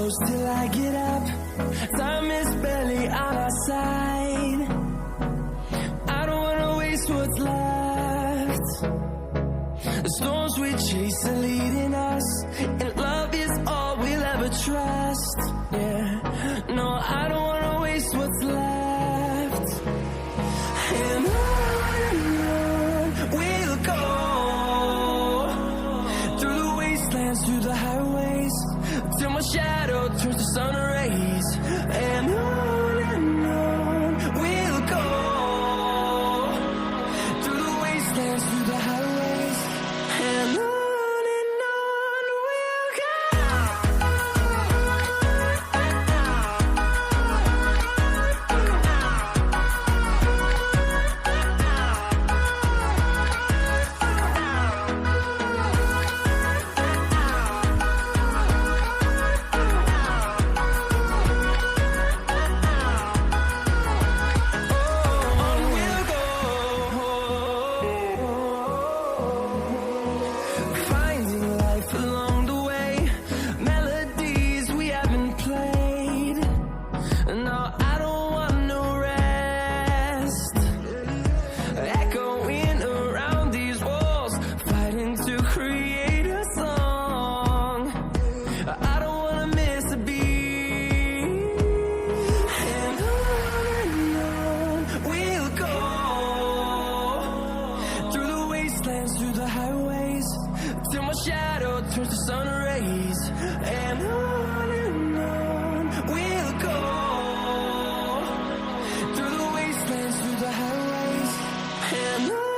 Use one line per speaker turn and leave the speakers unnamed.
close till I get up. Time is barely on our side. I don't wanna waste what's left. The storms we chase are leading us, and love is all we'll ever trust. Yeah, no, I don't wanna waste what's left. And on we'll go, through the wastelands, through the highways, till my shadow turns to sun rays. And on we'll go, through the wastelands, through the highways, and on we'll go. Finding life along the way, melodies we haven't played. No, I don't want no rest. Echoing around these walls, fighting to create a song. I don't wanna miss a beat. And on we'll go, through the wastelands, through the highways, till my shadow turns to sun rays. And on we'll go, through the wastelands, through the highways, and on.